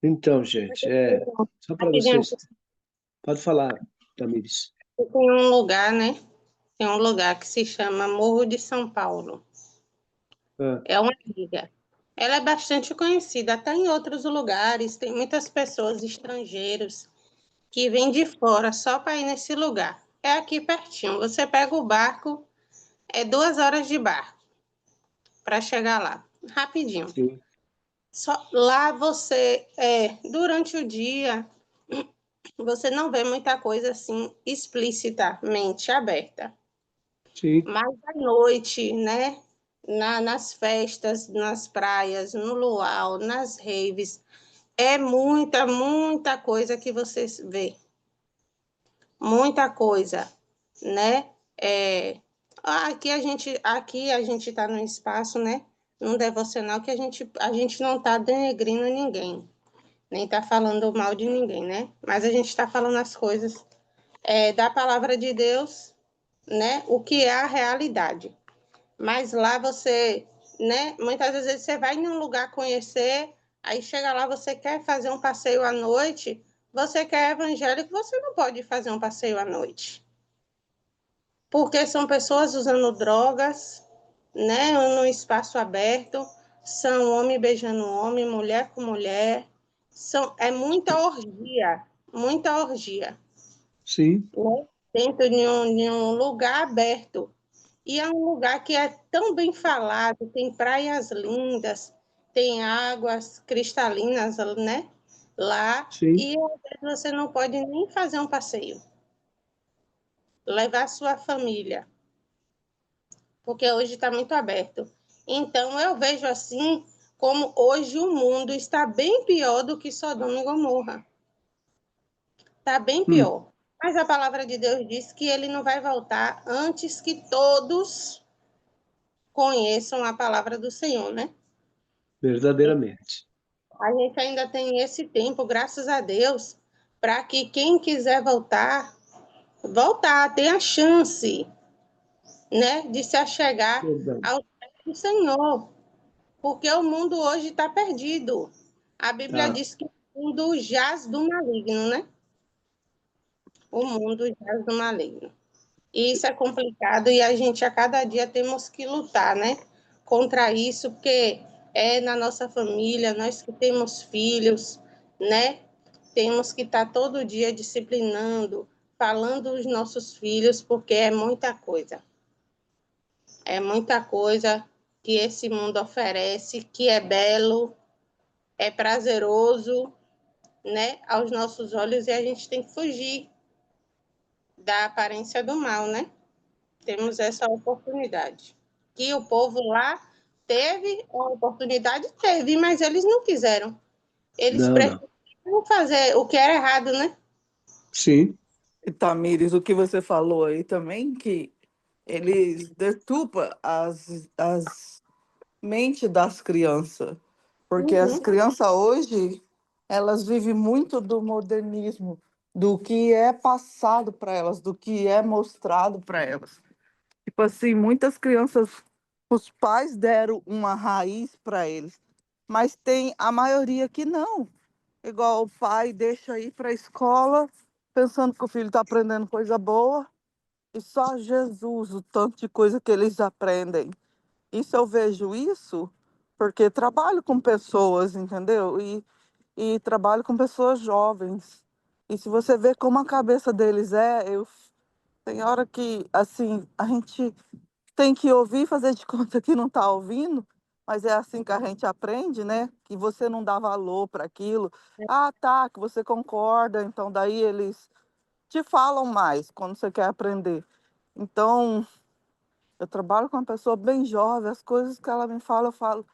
Então, gente, só para rapidinho, vocês, pode falar, Tamires. tem um lugar, né? Tem um lugar que se chama Morro de São Paulo. Ah, É uma ilha. Ela é bastante conhecida, até em outros lugares. Tem muitas pessoas estrangeiros que vêm de fora só para ir nesse lugar. É aqui pertinho. Você pega o barco, é 2 horas de barco para chegar lá, rapidinho. sim, Só lá durante o dia, você não vê muita coisa assim explicitamente aberta. sim, Mas à noite, né? Nas festas, nas praias, no luau, nas raves, é muita, muita coisa que você vê. Muita coisa, né? É, aqui a gente está num espaço, né? Num devocional que a gente não está denegrindo ninguém, nem está falando mal de ninguém, né? Mas a gente está falando as coisas da palavra de Deus, né? O que é a realidade. Mas lá você, né? Muitas vezes você vai em um lugar conhecer, aí chega lá, você quer fazer um passeio à noite, você quer evangélico, você não pode fazer um passeio à noite. Porque são pessoas usando drogas, né? No espaço aberto, são homem beijando homem, mulher com mulher. É muita orgia, sim, né? Dentro de um lugar aberto. E é um lugar que é tão bem falado, tem praias lindas, tem águas cristalinas, né? Lá, sim. e às vezes você não pode nem fazer um passeio. levar sua família, porque hoje está muito aberto. Então, eu vejo assim, como hoje o mundo está bem pior do que Sodoma e Gomorra. Está bem Hum, pior. Mas a palavra de Deus diz que ele não vai voltar antes que todos conheçam a palavra do Senhor, né? verdadeiramente. A gente ainda tem esse tempo, graças a Deus, para que quem quiser voltar, ter a chance, né, de se achegar Verdade. ao pé do Senhor, porque o mundo hoje está perdido. A Bíblia Tá. diz que o mundo jaz do maligno, né? O mundo jaz do maligno. E isso é complicado e a gente a cada dia temos que lutar, né? Contra isso, porque é na nossa família, nós que temos filhos, né? Temos que estar todo dia disciplinando, falando os nossos filhos, porque é muita coisa. É muita coisa que esse mundo oferece, que é belo, é prazeroso, né? Aos nossos olhos, e a gente tem que fugir da aparência do mal, né? Temos essa oportunidade. Que o povo lá teve a oportunidade, teve, mas eles não quiseram. Eles Não, não. preferiram fazer o que era errado, né? Sim, E Tamires, o que você falou aí também, que eles deturpam as mentes das crianças. Porque as Uhum. crianças hoje, elas vivem muito do modernismo, do que é passado para elas, do que é mostrado para elas. Tipo assim, muitas crianças, os pais deram uma raiz para eles, mas tem a maioria que não. Igual o pai deixa ir para a escola, pensando que o filho está aprendendo coisa boa, e só Jesus, o tanto de coisa que eles aprendem. Isso eu vejo isso porque trabalho com pessoas, entendeu? E trabalho com pessoas jovens. E se você vê como a cabeça deles tem hora que, assim, a gente tem que ouvir e fazer de conta que não está ouvindo, mas é assim que a gente aprende, né? Que você não dá valor para aquilo. Ah, tá, que você concorda, então daí eles te falam mais quando você quer aprender. Então, eu trabalho com uma pessoa bem jovem, as coisas que ela me fala, eu falo,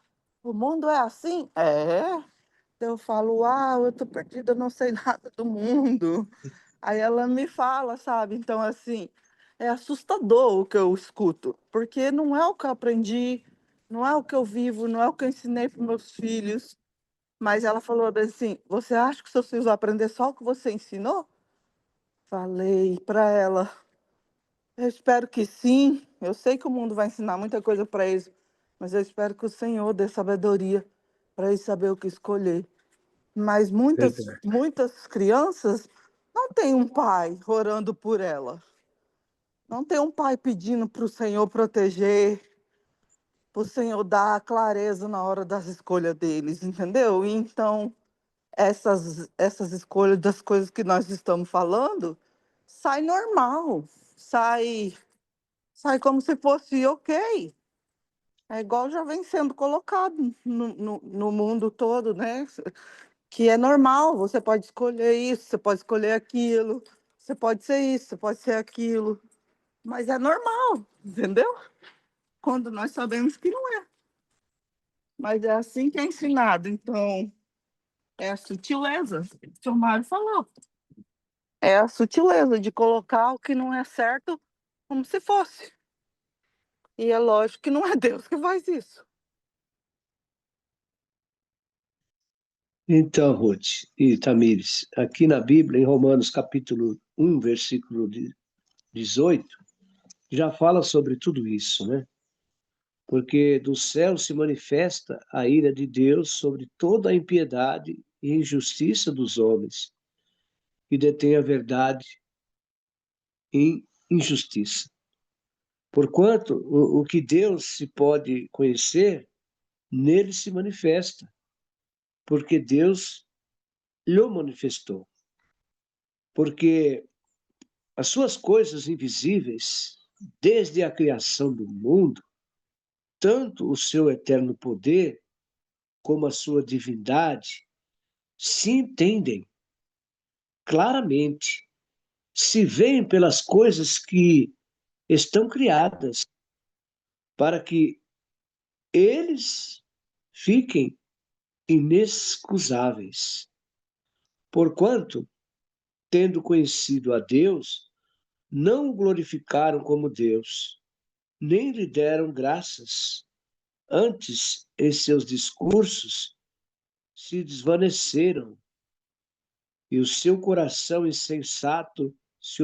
o mundo é assim? É. Eu falo, uau, eu tô perdida, eu não sei nada do mundo. Aí ela me fala, sabe? Então, assim, é assustador o que eu escuto, porque não é o que eu aprendi, não é o que eu vivo, não é o que eu ensinei para meus filhos. Mas ela falou bem assim: você acha que seus filhos vão aprender só o que você ensinou? Falei para ela: eu espero que sim. Eu sei que o mundo vai ensinar muita coisa para eles, mas eu espero que o Senhor dê sabedoria para eles saber o que escolher. Mas verdade. muitas crianças não têm um pai orando por ela. Não tem um pai pedindo para o Senhor proteger, para o Senhor dar clareza na hora das escolhas deles, entendeu? E então, essas escolhas das coisas que nós estamos falando, sai normal, sai como se fosse ok. É igual já vem sendo colocado no mundo todo, né? Que é normal, você pode escolher isso, você pode escolher aquilo, você pode ser isso, você pode ser aquilo, mas é normal, entendeu? Quando nós sabemos que não é. Mas é assim que é ensinado, então é a sutileza, que o seu Mário falou. É a sutileza de colocar o que não é certo como se fosse. E é lógico que não é Deus que faz isso. Então, Ruth e Tamires, aqui na Bíblia, em Romanos capítulo 1, versículo 18, já fala sobre tudo isso, né? Porque do céu se manifesta a ira de Deus sobre toda a impiedade e injustiça dos homens, que detêm a verdade em injustiça. Porquanto o que Deus se pode conhecer, nele se manifesta, porque Deus lhe manifestou. Porque as suas coisas invisíveis, desde a criação do mundo, tanto o seu eterno poder como a sua divindade, se entendem claramente, se veem pelas coisas que estão criadas, para que eles fiquem inexcusáveis. Porquanto, tendo conhecido a Deus, não o glorificaram como Deus, nem lhe deram graças. Antes, em seus discursos, se desvaneceram, e o seu coração insensato se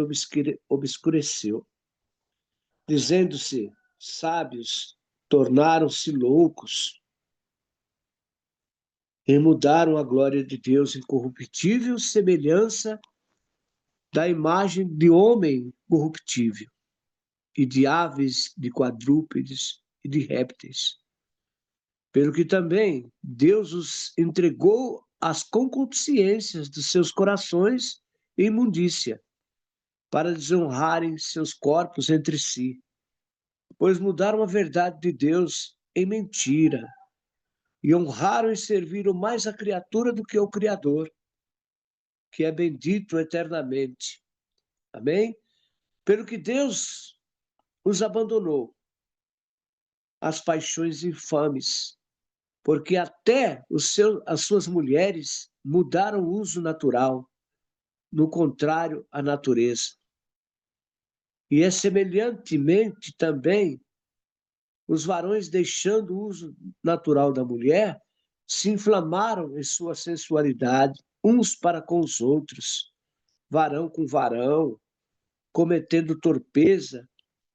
obscureceu. Dizendo-se sábios, tornaram-se loucos, e mudaram a glória de Deus incorruptível, semelhança da imagem de homem corruptível, e de aves, de quadrúpedes e de répteis. Pelo que também Deus os entregou às concupiscências dos seus corações e imundícia, para desonrarem seus corpos entre si, pois mudaram a verdade de Deus em mentira, e honraram e serviram mais a criatura do que o Criador, que é bendito eternamente. Amém? Pelo que Deus os abandonou às paixões infames, porque até as suas mulheres mudaram o uso natural, no contrário à natureza. E é semelhantemente também os varões, deixando o uso natural da mulher, se inflamaram em sua sensualidade, uns para com os outros, varão com varão, cometendo torpeza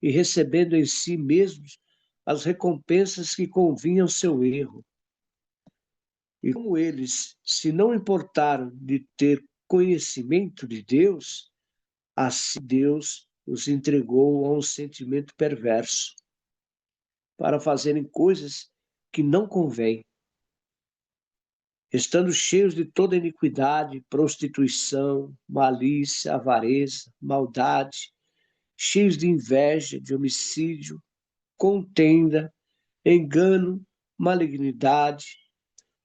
e recebendo em si mesmos as recompensas que convinham ao seu erro. E como eles se não importaram de ter conhecimento de Deus, assim Deus os entregou a um sentimento perverso, para fazerem coisas que não convêm, estando cheios de toda iniquidade, prostituição, malícia, avareza, maldade, cheios de inveja, de homicídio, contenda, engano, malignidade,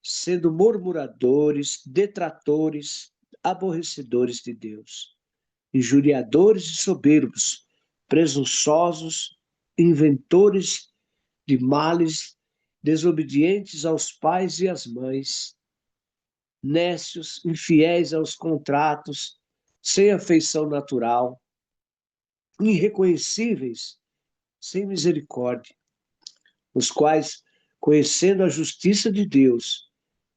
sendo murmuradores, detratores, aborrecedores de Deus, injuriadores e soberbos, presunçosos, inventores de males, desobedientes aos pais e às mães, nécios, infiéis aos contratos, sem afeição natural, irreconhecíveis, sem misericórdia, os quais, conhecendo a justiça de Deus,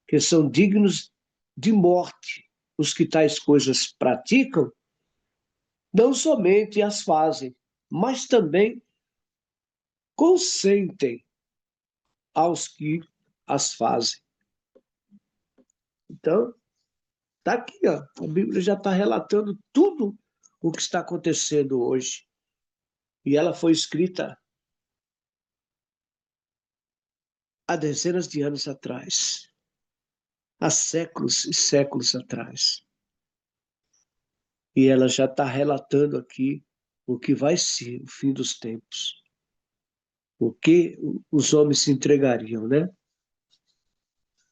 que são dignos de morte, os que tais coisas praticam, não somente as fazem, mas também consentem aos que as fazem. Então, está aqui, ó. A Bíblia já está relatando tudo o que está acontecendo hoje. E ela foi escrita há dezenas de anos atrás, há séculos e séculos atrás. E ela já está relatando aqui o que vai ser o fim dos tempos. O que os homens se entregariam, né?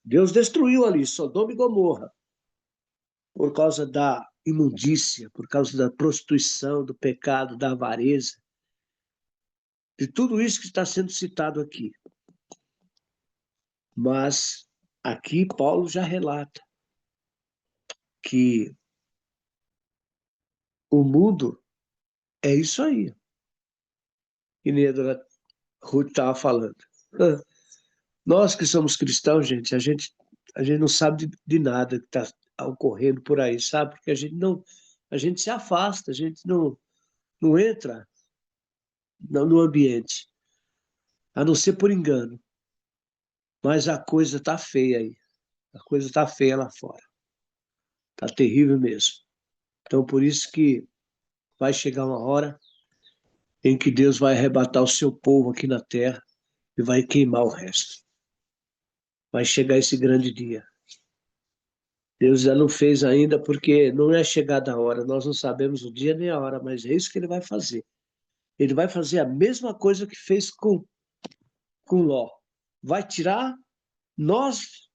Deus destruiu ali Sodoma e Gomorra por causa da imundícia, por causa da prostituição, do pecado, da avareza, de tudo isso que está sendo citado aqui. Mas aqui Paulo já relata que o mundo é isso aí. E nem a dona Ruth estava falando. Nós que somos cristãos, gente, a gente não sabe de nada que está ocorrendo por aí, sabe? Porque a gente se afasta, a gente não entra no ambiente, a não ser por engano. Mas a coisa está feia aí. A coisa está feia lá fora. Está terrível mesmo. Então, por isso que vai chegar uma hora em que Deus vai arrebatar o seu povo aqui na terra e vai queimar o resto. Vai chegar esse grande dia. Deus já não fez ainda porque não é chegada a hora. Nós não sabemos o dia nem a hora, mas é isso que ele vai fazer. Ele vai fazer a mesma coisa que fez com Ló. Vai tirar nós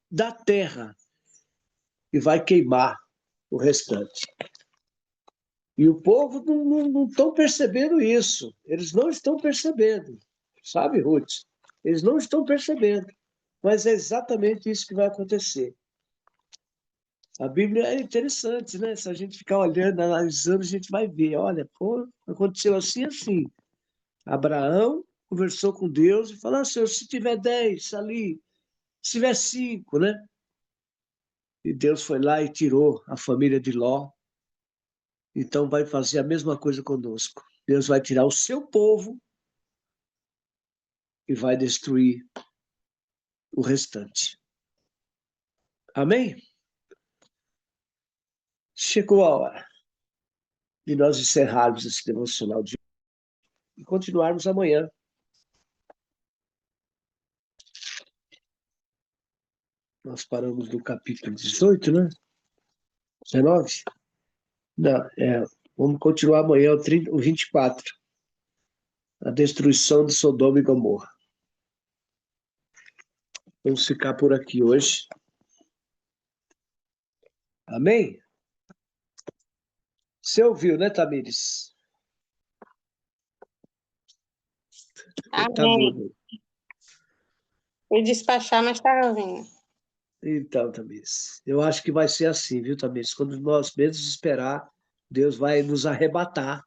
da terra e vai queimar o restante. E o povo não estão percebendo isso. Eles não estão percebendo. Sabe, Ruth? Eles não estão percebendo. Mas é exatamente isso que vai acontecer. A Bíblia é interessante, né? Se a gente ficar olhando, analisando, a gente vai ver. Olha, pô, aconteceu assim, assim. Abraão conversou com Deus e falou: Senhor, se tiver 10 ali, se tiver 5, né? E Deus foi lá e tirou a família de Ló. Então vai fazer a mesma coisa conosco. Deus vai tirar o seu povo e vai destruir o restante. Amém? Chegou a hora de nós encerrarmos esse devocional de e continuarmos amanhã. Nós paramos no capítulo 18, né? 19? Não, vamos continuar amanhã, o 24. A destruição de Sodoma e Gomorra. Vamos ficar por aqui hoje. Amém? Você ouviu, né, Tamires? Tá Amém. mudo. Fui despachar, mas estava ouvindo. Então, Tamires, eu acho que vai ser assim, viu, Tamires? Quando nós menos esperar, Deus vai nos arrebatar,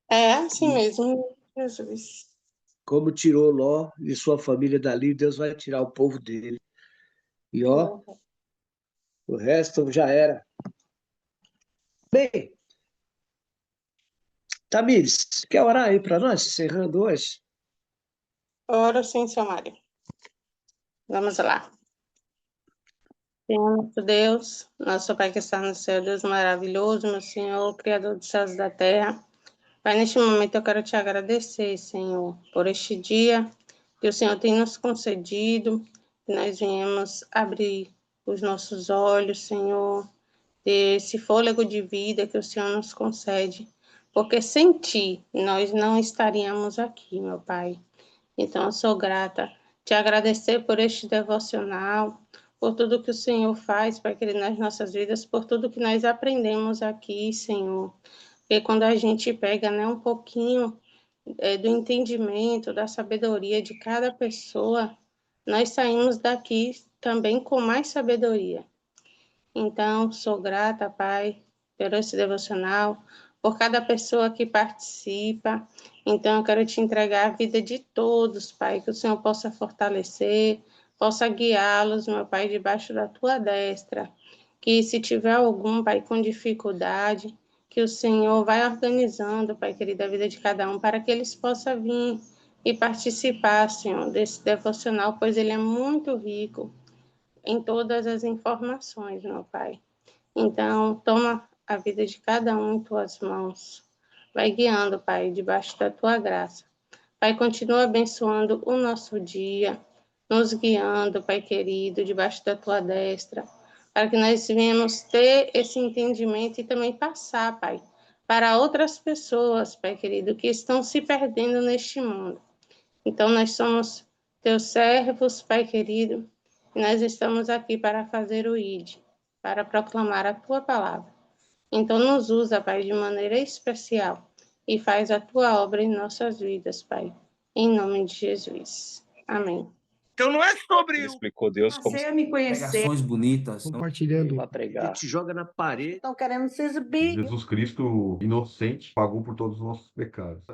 É assim mesmo, Jesus. como tirou Ló e sua família dali, Deus vai tirar o povo dele. E ó, o resto já era. Bem, Tamires, quer orar aí para nós, encerrando hoje? Oro sim, seu Mário. Vamos lá. Senhor nosso Deus, nosso Pai que está no céu, Deus maravilhoso, meu Senhor, Criador dos céus e da terra. Pai, neste momento eu quero te agradecer, Senhor, por este dia que o Senhor tem nos concedido, que nós viemos abrir os nossos olhos, Senhor, ter esse fôlego de vida que o Senhor nos concede, porque sem Ti nós não estaríamos aqui, meu Pai. Então, eu sou grata, te agradecer por este devocional, por tudo que o Senhor faz, Pai querido, nas nossas vidas, por tudo que nós aprendemos aqui, Senhor. Porque quando a gente pega, né, um pouquinho do entendimento, da sabedoria de cada pessoa, nós saímos daqui também com mais sabedoria. Então, sou grata, Pai, por esse devocional, por cada pessoa que participa. Então, eu quero te entregar a vida de todos, Pai, que o Senhor possa fortalecer, possa guiá-los, meu Pai, debaixo da tua destra. Que se tiver algum, Pai, com dificuldade, que o Senhor vai organizando, Pai querido, a vida de cada um, para que eles possam vir e participar, Senhor, desse devocional, pois ele é muito rico em todas as informações, meu Pai. Então, toma a vida de cada um em tuas mãos. Vai guiando, Pai, debaixo da tua graça. Pai, continua abençoando o nosso dia, nos guiando, Pai querido, debaixo da tua destra, para que nós venhamos ter esse entendimento e também passar, Pai, para outras pessoas, Pai querido, que estão se perdendo neste mundo. Então, nós somos teus servos, Pai querido, e nós estamos aqui para fazer o ID, para proclamar a tua palavra. Então, nos usa, Pai, de maneira especial e faz a tua obra em nossas vidas, Pai. Em nome de Jesus. Amém. Então não é sobre Ele explicou Deus como Passei a me conhecer. Pregações bonitas. compartilhando. Para pregar. Te joga na parede. Estão querendo se exibir. Jesus Cristo, inocente, pagou por todos os nossos pecados.